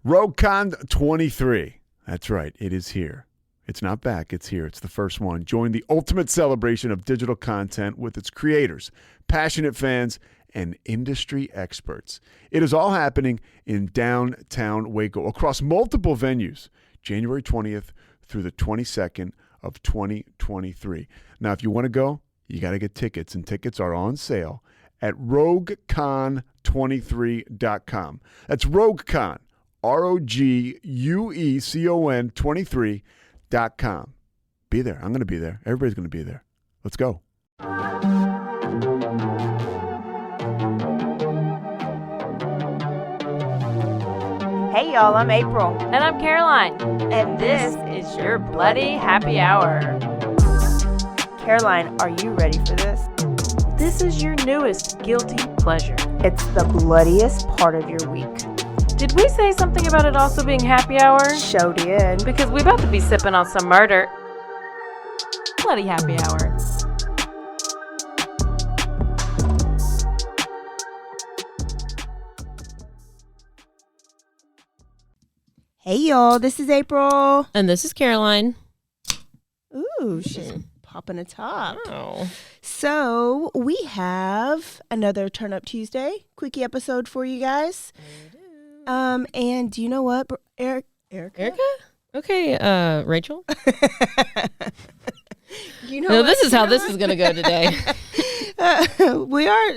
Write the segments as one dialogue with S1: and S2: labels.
S1: RogueCon 23. That's right. It is here. It's not back. It's here. It's the first one. Join the ultimate celebration of digital content with its creators, passionate fans, and industry experts. It is all happening in downtown Waco across multiple venues, January 20th through the 22nd of 2023. Now, if you want to go, you got to get tickets, and tickets are on sale at RogueCon23.com. That's RogueCon, RogueCon 23.com. Be there. I'm going to be there. Everybody's going to be there. Let's go.
S2: Hey y'all, I'm April.
S3: And I'm Caroline.
S2: And this is your Bloody Happy Hour. Caroline, are you ready for this?
S3: This is your newest guilty pleasure.
S2: It's the bloodiest part of your week.
S3: Did we say something about it also being happy hour?
S2: Show did.
S3: Because we about to be sipping on some murder. Bloody Happy Hour.
S2: Hey y'all, this is April.
S3: And this is Caroline.
S2: Ooh, she's popping a top.
S3: Oh.
S2: So we have another Turn Up Tuesday Quickie episode for you guys. And do you know what, Erica?
S3: Okay, Rachel.
S2: You know
S3: no, this is how this is going to go today.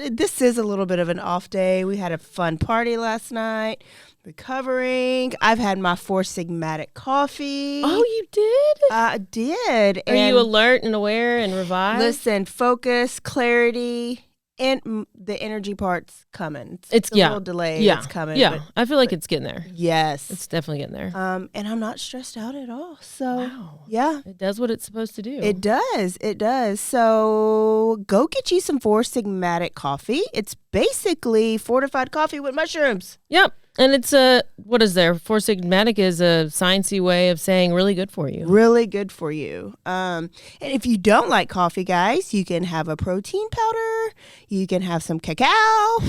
S2: This is a little bit of an off day. We had a fun party last night. Recovering. I've had my Four Sigmatic coffee.
S3: Oh, you did?
S2: I did.
S3: Are you alert and aware and revived?
S2: Listen, focus, clarity, and the energy part's coming. It's a little delayed.
S3: Yeah.
S2: It's coming.
S3: Yeah, I feel like it's getting there.
S2: Yes.
S3: It's definitely getting there.
S2: And I'm not stressed out at all. So,
S3: wow.
S2: Yeah.
S3: It does what it's supposed to do.
S2: It does. It does. So go get you some Four Sigmatic coffee. It's basically fortified coffee with mushrooms.
S3: Yep. And it's what is there? Four Sigmatic is a sciencey way of saying really good for you.
S2: Really good for you. And if you don't like coffee, guys, you can have a protein powder. You can have some cacao.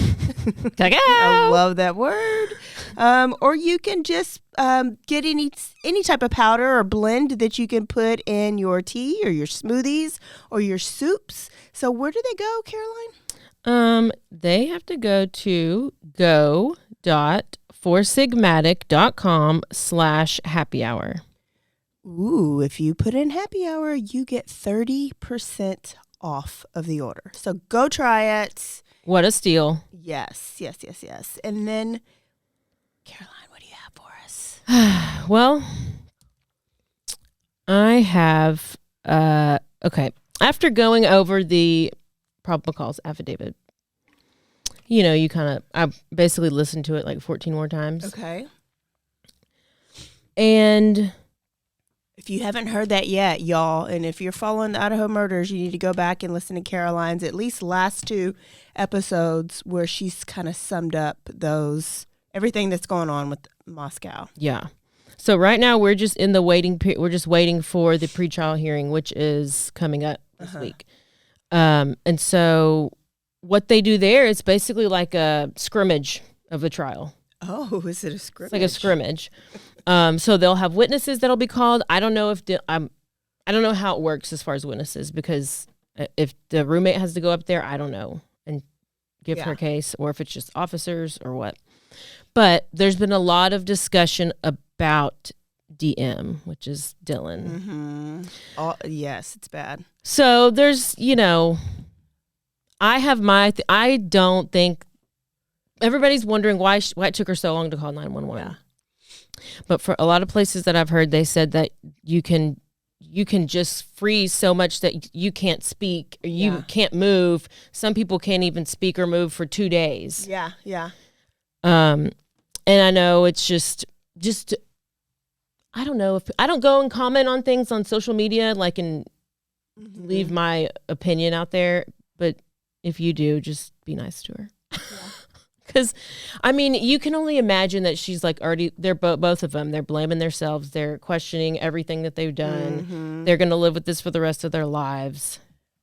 S3: Cacao.
S2: I love that word. Or you can just get any type of powder or blend that you can put in your tea or your smoothies or your soups. So where do they go, Caroline?
S3: They have to go to go.foursigmatic.com/happy hour.
S2: Ooh, if you put in happy hour, you get 30% off of the order. So go try it.
S3: What a steal.
S2: Yes. And then, Caroline, what do you have for us?
S3: Well, I have, okay. After going over the probable cause affidavit, I basically listened to it like 14 more times.
S2: Okay.
S3: And
S2: if you haven't heard that yet, y'all, and if you're following the Idaho murders, you need to go back and listen to Caroline's at least last 2 episodes where she's kind of summed up everything that's going on with Moscow.
S3: Yeah. So right now we're just in the waiting period. We're just waiting for the pretrial hearing, which is coming up this week. And so what they do there is basically like a scrimmage of the trial.
S2: Oh, is it a scrimmage?
S3: It's like a scrimmage. So they'll have witnesses that'll be called. I don't know I don't know how it works as far as witnesses, because if the roommate has to go up there, I don't know, and give her case, or if it's just officers or what. But there's been a lot of discussion about DM, which is Dylan.
S2: Mm-hmm. Oh, yes, it's bad.
S3: So there's, I don't think everybody's wondering why it took her so long to call 911.
S2: Yeah.
S3: But for a lot of places that I've heard, they said that you can just freeze so much that you can't speak or you can't move. Some people can't even speak or move for 2 days.
S2: Yeah.
S3: And I know it's just I don't know, if I don't go and comment on things on social media, like, and leave my opinion out there. But if you do, just be nice to her. Because, you can only imagine that she's like already, they're both of them. They're blaming themselves. They're questioning everything that they've done. Mm-hmm. They're going to live with this for the rest of their lives.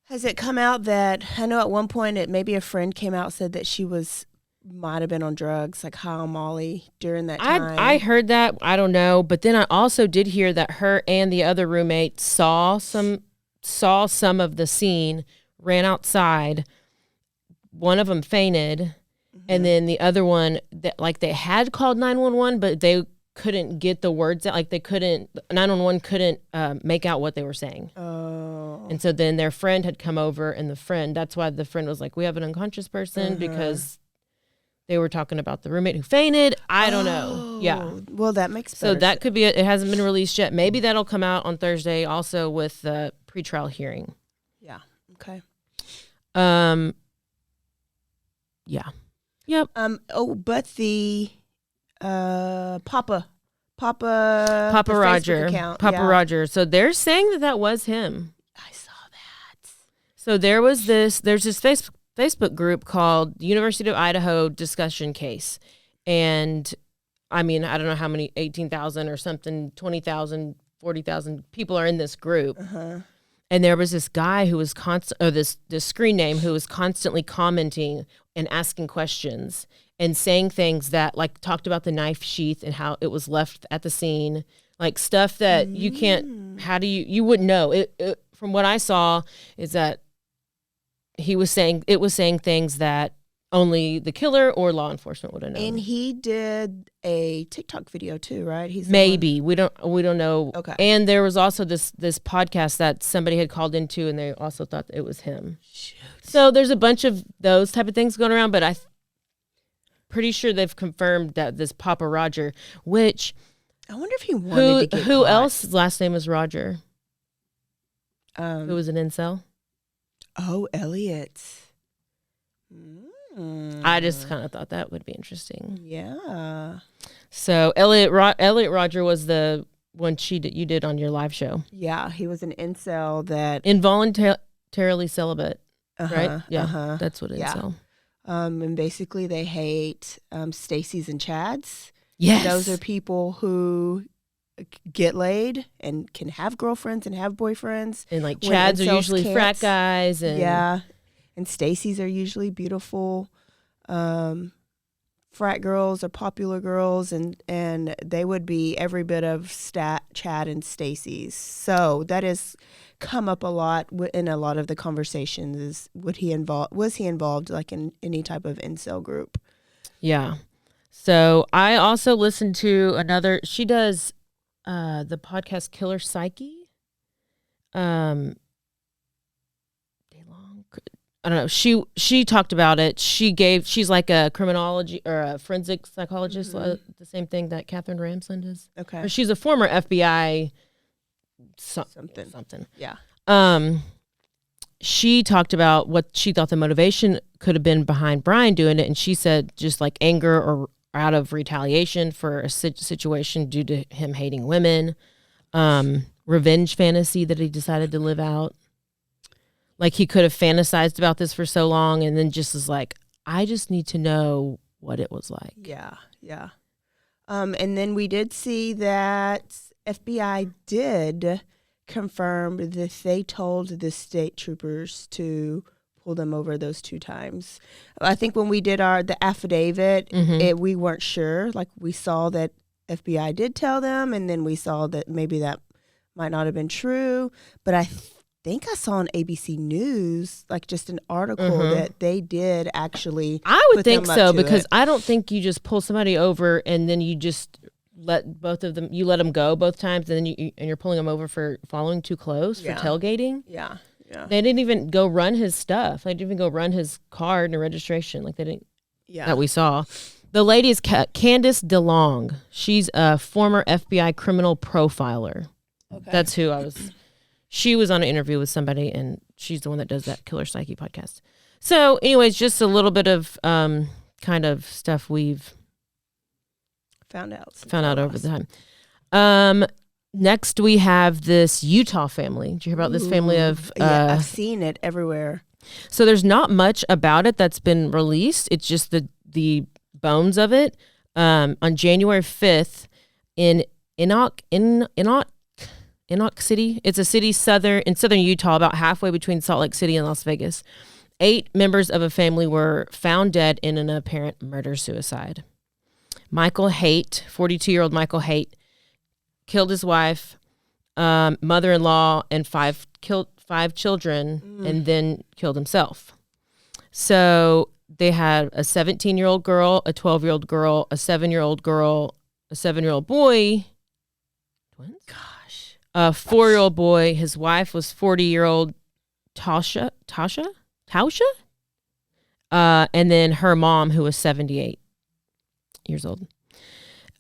S2: Has it come out that, I know at one point maybe a friend came out, said that she was might have been on drugs, like high on Molly during that time.
S3: I heard that. I don't know. But then I also did hear that her and the other roommate saw some of the scene, ran outside. One of them fainted. And then the other one, that like they had called 911, but they couldn't get the words out. Like 911 couldn't make out what they were saying.
S2: Oh.
S3: And so then their friend had come over, and that's why the friend was like, we have an unconscious person, because they were talking about the roommate who fainted. I don't know. Yeah.
S2: Well, that makes sense.
S3: So that could be it. It hasn't been released yet. Maybe that'll come out on Thursday also with the pretrial hearing.
S2: Yeah. Okay.
S3: Yeah. Yep.
S2: But the Papa
S3: Papa
S2: the
S3: Roger.
S2: Facebook account,
S3: Papa
S2: yeah.
S3: Roger. So they're saying that was him.
S2: I saw that.
S3: So there's this Facebook group called University of Idaho Discussion Case. And I mean, I don't know how many, 18,000 or something, 20,000, 40,000 people are in this group. And there was this guy who was this screen name who was constantly commenting and asking questions and saying things that, like, talked about the knife sheath and how it was left at the scene, like stuff that you can't. How do you wouldn't know? It from what I saw is that it was saying things that only the killer or law enforcement would have known.
S2: And he did a TikTok video too, right? He's
S3: Maybe we don't know.
S2: Okay.
S3: And there was also this podcast that somebody had called into, and they also thought it was him.
S2: Shoot.
S3: So there's a bunch of those type of things going around, but I'm pretty sure they've confirmed that this Papa Roger, which
S2: I wonder if he wanted to get
S3: who
S2: caught.
S3: else's last name is Roger? Who was an incel?
S2: Oh, Elliot.
S3: I just kind of thought that would be interesting.
S2: Yeah.
S3: So Elliot Roger was the one you did on your live show.
S2: Yeah, he was an incel that
S3: Involuntarily celibate, right? Yeah, that's what incel.
S2: And basically they hate Stacy's and Chad's.
S3: Yes,
S2: those are people who get laid and can have girlfriends and have boyfriends.
S3: And like
S2: when
S3: Chad's are
S2: incels
S3: usually
S2: can't.
S3: frat guys, and
S2: Yeah, and Stacy's are usually beautiful. Frat girls are popular girls, and they would be every bit of Chad and Stacy's. So that has come up a lot in a lot of the conversations. Is was he involved like in any type of incel group?
S3: Yeah. So I also listened to another. She does the podcast Killer Psyche. I don't know. She talked about it. She's like a criminology or a forensic psychologist, the same thing that Catherine Ramsland is.
S2: Okay.
S3: Or she's a former FBI something.
S2: Yeah.
S3: She talked about what she thought the motivation could have been behind Brian doing it, and she said just like anger or out of retaliation for a situation due to him hating women, revenge fantasy that he decided to live out. Like he could have fantasized about this for so long and then just was like, I just need to know what it was like.
S2: Yeah, yeah. And then we did see that FBI did confirm that they told the state troopers to pull them over those 2 times. I think when we did the affidavit, we weren't sure. Like we saw that FBI did tell them, and then we saw that maybe that might not have been true. But I think I saw on ABC News, like just an article that they did actually.
S3: I would think so, because
S2: it.
S3: I don't think you just pull somebody over and then you just let both of them. You let them go both times, and then you're pulling them over for following too close for tailgating.
S2: Yeah, yeah.
S3: They didn't even go run his stuff. They didn't even go run his card and registration. Like they didn't.
S2: Yeah.
S3: That we saw. The lady is Candace DeLong. She's a former FBI criminal profiler.
S2: Okay.
S3: That's who I was. She was on an interview with somebody, and she's the one that does that Killer Psyche podcast. So, anyways, just a little bit of kind of stuff we've
S2: found out
S3: over the time. Next, we have this Utah family. Did you hear about this family of?
S2: Yeah, I've seen it everywhere.
S3: So there's not much about it that's been released. It's just the bones of it. On January 5th in Enoch City. It's a city in southern Utah, about halfway between Salt Lake City and Las Vegas. 8 members of a family were found dead in an apparent murder-suicide. Michael Haight, 42-year-old Michael Haight, killed his wife, mother-in-law, and five children, and then killed himself. So they had a 17-year-old girl, a 12-year-old girl, a 7-year-old girl, a 7-year-old boy. Twins? Gosh. A 4-year-old boy. His wife was 40-year-old Tasha? And then her mom, who was 78 years old.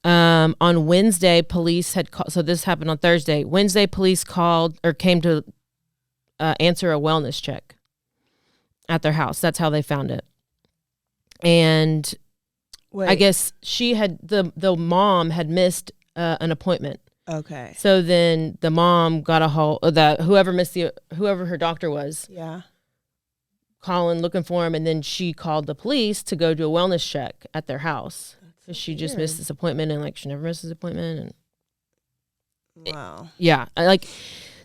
S3: On Wednesday, police had called. So this happened on Thursday. Wednesday, police came to answer a wellness check at their house. That's how they found it. And I guess the mom had missed an appointment.
S2: Okay.
S3: So then the mom got a hold of whoever her doctor was.
S2: Yeah.
S3: Calling, looking for him, and then she called the police to go do a wellness check at their house because she just missed this appointment, and like she never misses an appointment. And
S2: wow.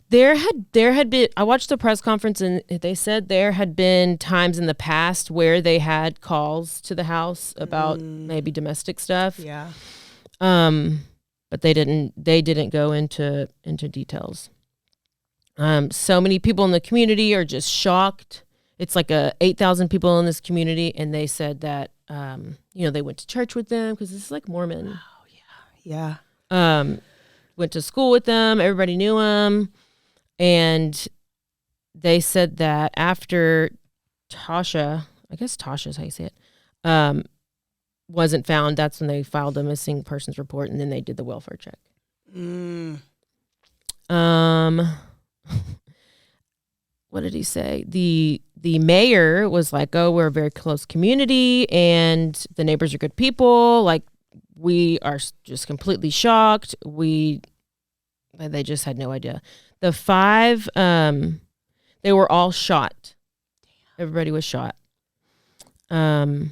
S3: There had been. I watched the press conference, and they said there had been times in the past where they had calls to the house about maybe domestic stuff.
S2: Yeah.
S3: But they didn't go into details. So many people in the community are just shocked. It's like 8,000 people in this community, and they said that they went to church with them because this is like Mormon.
S2: Oh yeah.
S3: Went to school with them. Everybody knew them, and they said that after Tasha, I guess Tasha's how you say it, wasn't found, that's when they filed a missing persons report, and then they did the welfare check. What did he say? The mayor was like, "Oh, we're a very close community, and the neighbors are good people. Like, we are just completely shocked. They just had no idea." The 5, they were all shot. Everybody was shot.
S2: So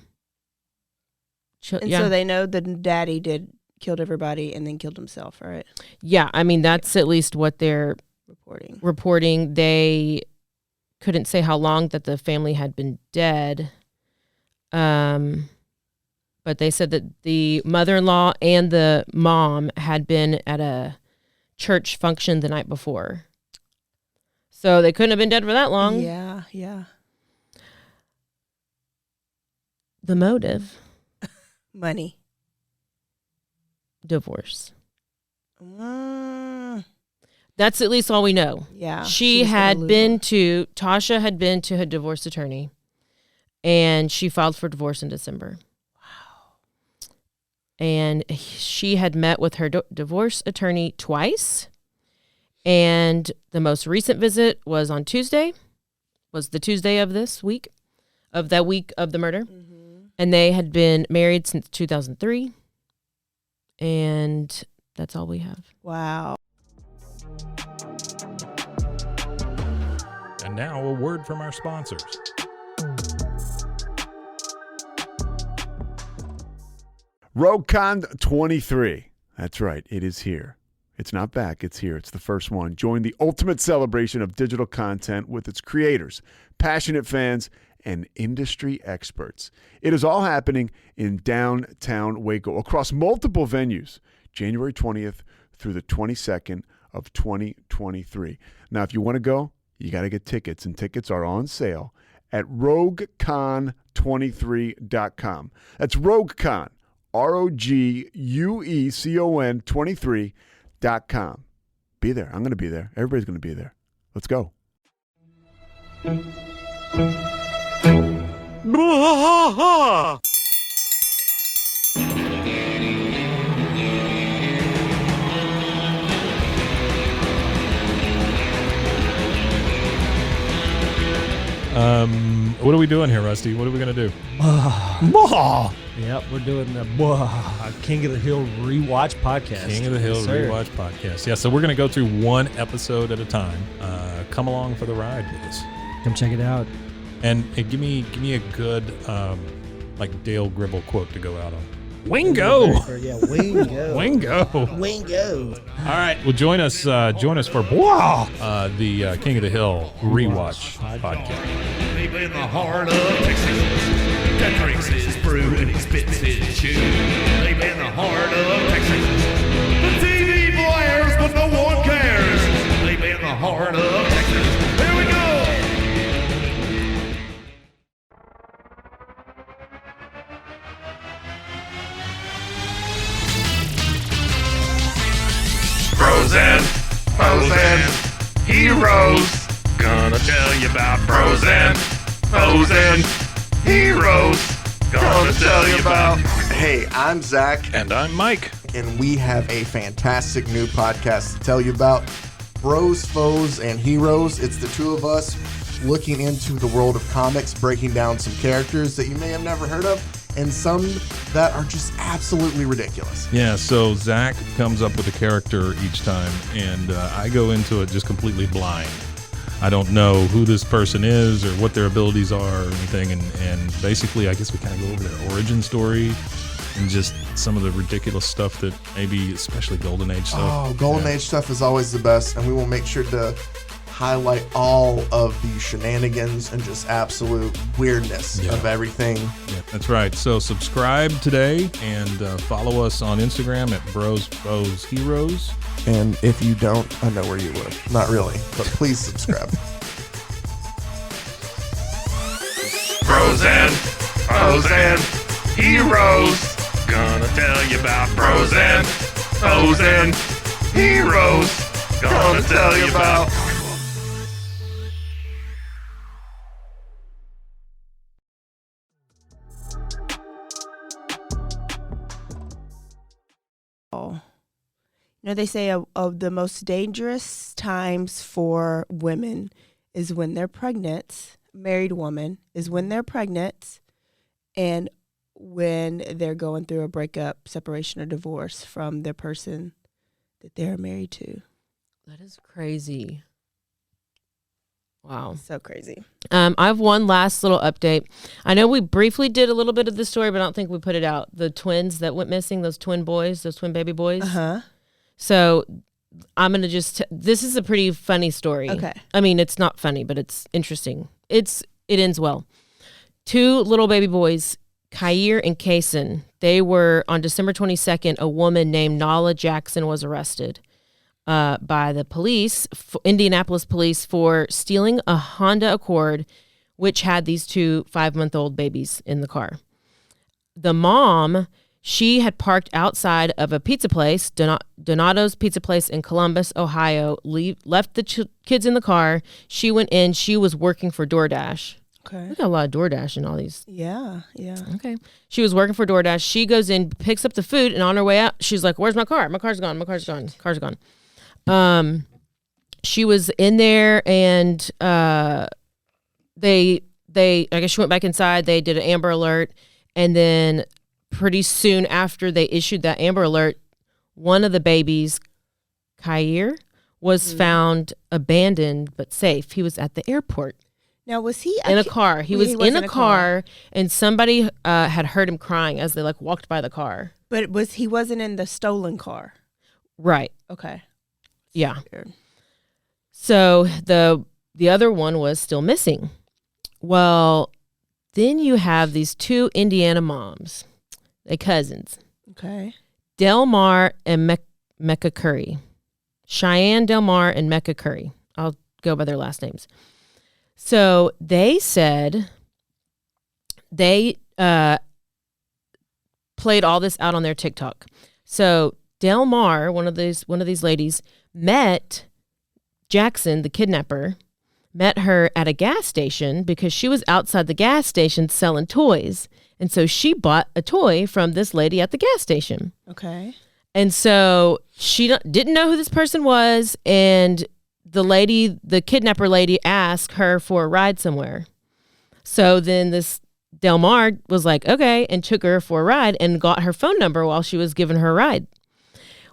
S2: they know the daddy killed everybody and then killed himself, right?
S3: Yeah, I mean that's at least what they're reporting. They couldn't say how long that the family had been dead, but they said that the mother-in-law and the mom had been at a church function the night before, so they couldn't have been dead for that long.
S2: Yeah.
S3: The motive.
S2: Money.
S3: Divorce. That's at least all we know.
S2: Yeah.
S3: Tasha had been to her divorce attorney, and she filed for divorce in December. Wow. And she had met with her divorce attorney twice, and the most recent visit was on Tuesday, was the Tuesday of this week, of that week of the murder. Mm-hmm. And they had been married since 2003. And that's all we have.
S2: Wow.
S4: And now a word from our sponsors.
S1: RogueCon 23. That's right. It is here. It's not back. It's here. It's the first one. Join the ultimate celebration of digital content with its creators, passionate fans, and industry experts. It is all happening in downtown Waco across multiple venues, January 20th through the 22nd of 2023. Now, if you want to go, you got to get tickets, and tickets are on sale at RogueCon23.com. That's RogueCon, RogueCon 23.com. Be there. I'm going to be there. Everybody's going to be there. Let's go.
S4: What are we doing here, Rusty? What are we going to do?
S5: Yep, we're doing the King of the Hill Rewatch Podcast.
S4: King of the Hill Rewatch Podcast. Yeah, so we're going to go through one episode at a time. Come along for the ride with us.
S5: Come check it out.
S4: And give me a good like Dale Gribble quote to go out on. Wingo.
S5: Yeah, Wingo.
S4: Wingo. All right. Well, join us for the King of the Hill Rewatch Podcast.
S6: Deep in the heart of Texas, that drinks his brew and he spits his chew. Deep in the heart of Texas, the TV blares but no one cares. Deep in the heart of Texas, here we go. Frozen, heroes. Gonna tell you about frozen heroes. Gonna tell you about.
S7: Hey, I'm Zach,
S4: And I'm Mike.
S7: and we have a fantastic new podcast to tell you about. Bros, Foes, and Heroes. It's the two of us looking into the world of comics, breaking down some characters that you may have never heard of, and some that are just absolutely ridiculous.
S4: Yeah, so Zach comes up with a character each time, and I go into it just completely blind. I don't know who this person is or what their abilities are or anything, and basically I guess we kind of go over their origin story and just some of the ridiculous stuff that maybe, especially Golden Age stuff.
S7: Oh, Golden Age stuff is always the best, and we will make sure to highlight all of the shenanigans and just absolute weirdness of everything.
S4: Yeah, that's right. So subscribe today and follow us on Instagram at Bros, Foes, Heroes.
S7: And if you don't, I know where you live. Not really, but please subscribe.
S6: Frozen heroes. Gonna tell you about frozen heroes. Gonna tell you about.
S2: You know, they say of the most dangerous times for women is when they're pregnant. Married woman is when they're pregnant, and when they're going through a breakup, separation, or divorce from the person that they're married to.
S3: That is crazy. Wow.
S2: So crazy.
S3: I have one last little update. I know we briefly did a little bit of the story, but I don't think we put it out. The twins that went missing, those twin boys, those twin baby boys.
S2: Uh-huh.
S3: So I'm going to this is a pretty funny story.
S2: Okay.
S3: I mean, it's not funny, but it's interesting. It ends well. Two little baby boys, Kyer and Kaysen, they were on December 22nd, a woman named Nala Jackson was arrested by the police, Indianapolis police, for stealing a Honda Accord, which had these two 5-month-old babies in the car. The mom, she had parked outside of a pizza place, Donato's Pizza Place in Columbus, Ohio, left the kids in the car. She went in. She was working for DoorDash.
S2: Okay.
S3: We got a lot of DoorDash in all these.
S2: Yeah.
S3: Okay. She was working for DoorDash. She goes in, picks up the food, and on her way out, she's like, "Where's my car? My car's gone. Car's gone." She was in there, and they I guess she went back inside. They did an Amber Alert, and then pretty soon after they issued that Amber Alert, one of the babies, Kyer, was found abandoned but safe. He was at the airport.
S2: Now, was he
S3: In a car. He was in a car, and somebody had heard him crying as they walked by the car.
S2: But he wasn't in the stolen car.
S3: Right.
S2: Okay.
S3: Yeah.
S2: Weird.
S3: So the other one was still missing. Well, then you have these two Indiana moms, they cousins,
S2: Okay.
S3: Delmar and Mecca Curry. Cheyenne Delmar and Mecca Curry. I'll go by their last names. So they said they played all this out on their TikTok. So Delmar, one of these ladies, met Jackson, the kidnapper, met her at a gas station because she was outside the gas station selling toys. And so she bought a toy from this lady at the gas station.
S2: Okay.
S3: And so she didn't know who this person was. And the kidnapper lady asked her for a ride somewhere. So then this Delmar was like, okay, and took her for a ride and got her phone number while she was giving her a ride.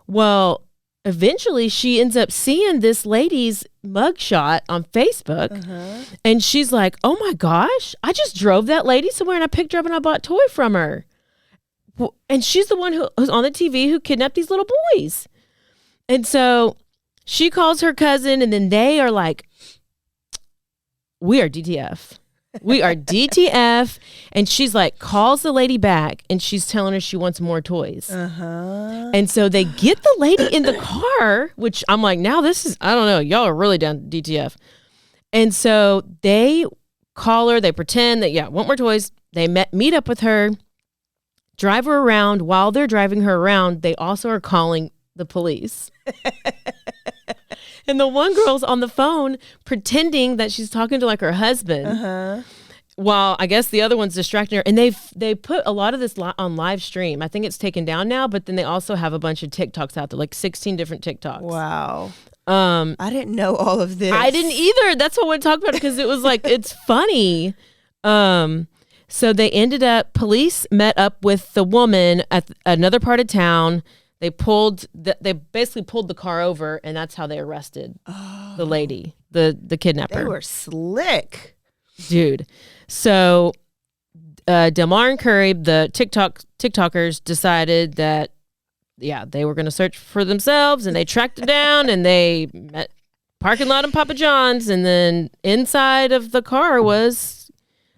S3: Well, eventually she ends up seeing this lady's mugshot on Facebook. And she's like, oh my gosh, I just drove that lady somewhere and I picked her up and I bought a toy from her. And she's the one who's on the TV who kidnapped these little boys. And so she calls her cousin, and then they are like, we are DTF. We are DTF. And she's like, calls the lady back and she's telling her she wants more toys. And so they get the lady in the car, which I'm like, now this is, I don't know, y'all are really down to DTF. And so they call her, they pretend that, yeah, want more toys. They meet up with her, drive her around. While they're driving her around, they also are calling the police. And the one girl's on the phone pretending that she's talking to like her husband. While I guess the other one's distracting her. And they put a lot of this on live stream. I think it's taken down now, but then they also have a bunch of TikToks out there, like 16 different TikToks.
S2: Wow. I didn't know all of this.
S3: I didn't either. That's what I want to talk about because it was like, it's funny. So they ended up, police met up with the woman at another part of town. They basically pulled the car over, and that's how they arrested the lady, the kidnapper.
S2: They were slick.
S3: Dude. So Delmar and Curry, the TikTokers, decided that, yeah, they were going to search for themselves, and they tracked it down, and they met parking lot in Papa John's, and then inside of the car was,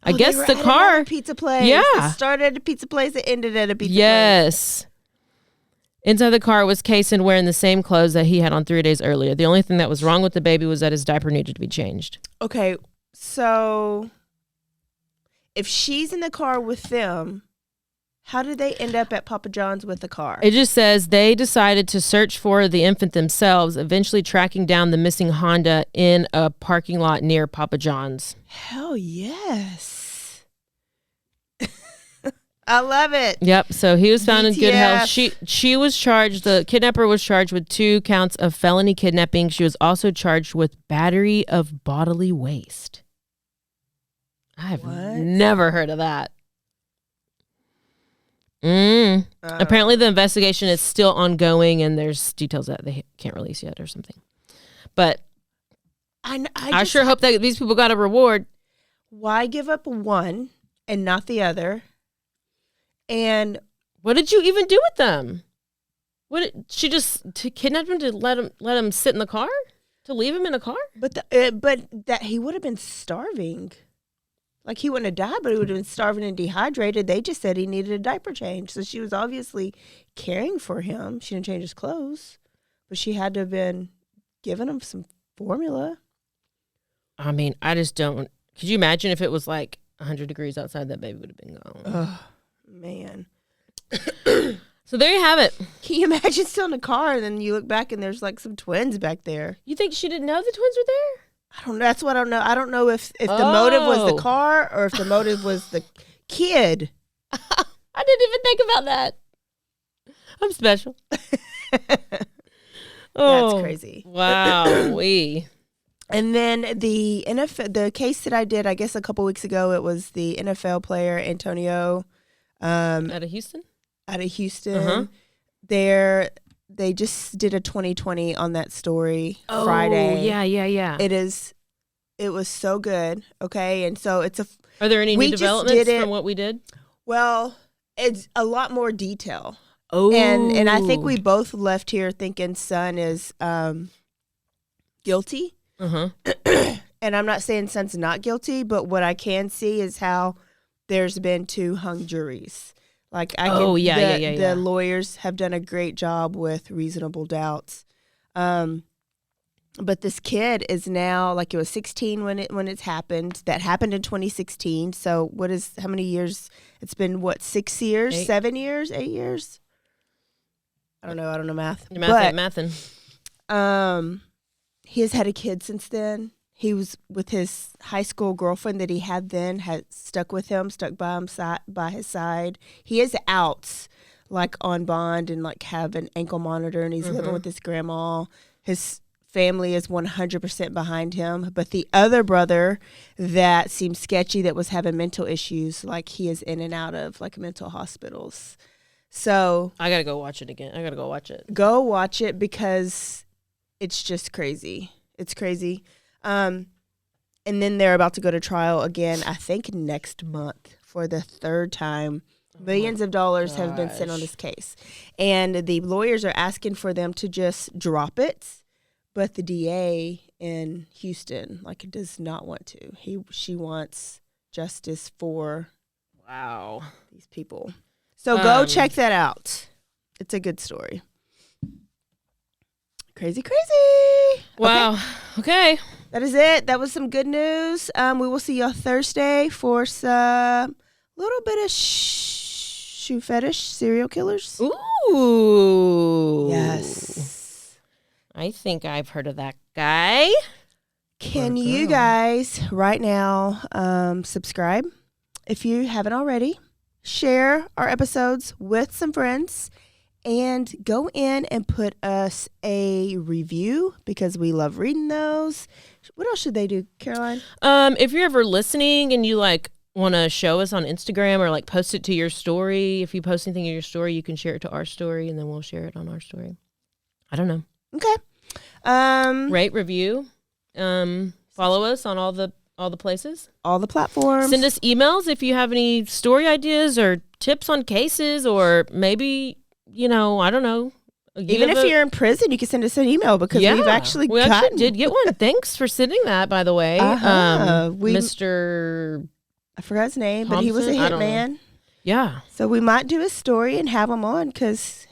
S3: I guess the car.
S2: Pizza place.
S3: Yeah.
S2: It started at a pizza place. It ended at a pizza place.
S3: Yes. Inside the car was Kaysen wearing the same clothes that he had on 3 days earlier. The only thing that was wrong with the baby was that his diaper needed to be changed.
S2: Okay, so if she's in the car with them, how did they end up at Papa John's with the car?
S3: It just says they decided to search for the infant themselves, eventually tracking down the missing Honda in a parking lot near Papa John's.
S2: Hell yes. I love it.
S3: Yep. So he was found in good health.
S2: DTF.
S3: She was charged. The kidnapper was charged with 2 counts of felony kidnapping. She was also charged with battery of bodily waste. I've never heard of that. Apparently, the investigation is still ongoing, and there's details that they can't release yet or something. But I sure hope that these people got a reward.
S2: Why give up one and not the other? And
S3: what did you even do with them? She just kidnapped him to let him sit in the car? To leave him in a car?
S2: but that he would have been starving. Like he wouldn't have died, but he would have been starving and dehydrated. They just said he needed a diaper change. So she was obviously caring for him. She didn't change his clothes, but she had to have been giving him some formula.
S3: I mean, I just don't. Could you imagine if it was like 100 degrees outside? That baby would have been gone.
S2: Oh, man.
S3: So there you have it.
S2: Can you imagine still in a car and then you look back and there's like some twins back there?
S3: You think she didn't know the twins were there?
S2: I don't know. That's what I don't know. I don't know if the motive was the car or if the motive was the kid.
S3: I didn't even think about that. I'm special.
S2: That's crazy.
S3: Wow.
S2: And then the NFL, the case that I did, I guess a couple weeks ago, it was the NFL player Antonio.
S3: Out of Houston?
S2: Out of Houston. They just did a 2020 on that story Friday.
S3: Yeah.
S2: It was so good. Okay. And so
S3: Are there any new developments from what we did?
S2: Well, it's a lot more detail.
S3: Oh.
S2: And I think we both left here thinking Son is guilty. And I'm not saying Son's not guilty, but what I can see is how there's been 2 hung juries. Like the lawyers have done a great job with reasonable doubts. But this kid is now, like, it was 16 when it's happened. That happened in 2016. So how many years? It's been 6 years,
S3: 8.
S2: 7 years, 8 years? I don't know math.
S3: Your math ain't mathin'.
S2: He has had a kid since then. He was with his high school girlfriend that he had then, had stuck by his side. He is out, like, on bond and, like, have an ankle monitor, and he's living with his grandma. His family is 100% behind him. But the other brother that seemed sketchy, that was having mental issues, like, he is in and out of, like, mental hospitals. So
S3: I got to go watch it again. I got to go watch it.
S2: Go watch it because it's just crazy. It's crazy. And then they're about to go to trial again, I think next month for the 3rd time. Millions of dollars have been spent on this case. And the lawyers are asking for them to just drop it. But the DA in Houston, like, does not want to. She wants justice for
S3: Wow.
S2: these people. So go check that out. It's a good story. Crazy.
S3: Wow. Okay.
S2: That is it. That was some good news. We will see y'all Thursday for some little bit of shoe fetish serial killers.
S3: Ooh.
S2: Yes.
S3: I think I've heard of that guy.
S2: Can you guys right now subscribe if you haven't already? Share our episodes with some friends and go in and put us a review because we love reading those. What else should they do, Caroline?
S3: If you're ever listening and you like want to show us on Instagram or like post it to your story, if you post anything in your story, you can share it to our story and then we'll share it on our story. I don't know.
S2: Okay.
S3: Rate, review, follow us on all the places.
S2: All the platforms.
S3: Send us emails if you have any story ideas or tips on cases, or maybe, I don't know.
S2: Even if you're in prison, you can send us an email because we've actually
S3: we
S2: gotten...
S3: did get one. Thanks for sending that, by the way. Mr.
S2: I forgot his name, but he was a
S3: Thompson?
S2: hitman.
S3: Yeah.
S2: So we might do a story and have him on because,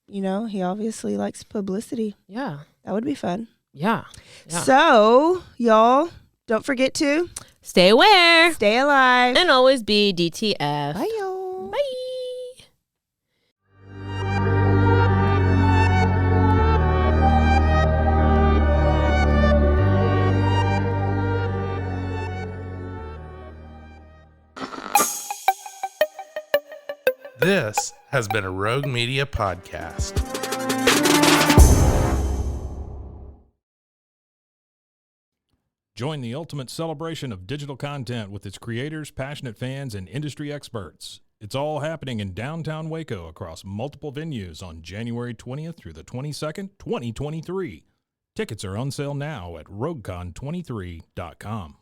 S2: he obviously likes publicity.
S3: Yeah.
S2: That would be fun.
S3: Yeah.
S2: So, y'all, don't forget to
S3: stay aware,
S2: stay alive,
S3: and always be DTF.
S2: Bye, y'all.
S3: Bye.
S8: This has been a Rogue Media podcast.
S4: Join the ultimate celebration of digital content with its creators, passionate fans, and industry experts. It's all happening in downtown Waco across multiple venues on January 20th through the 22nd, 2023. Tickets are on sale now at roguecon23.com.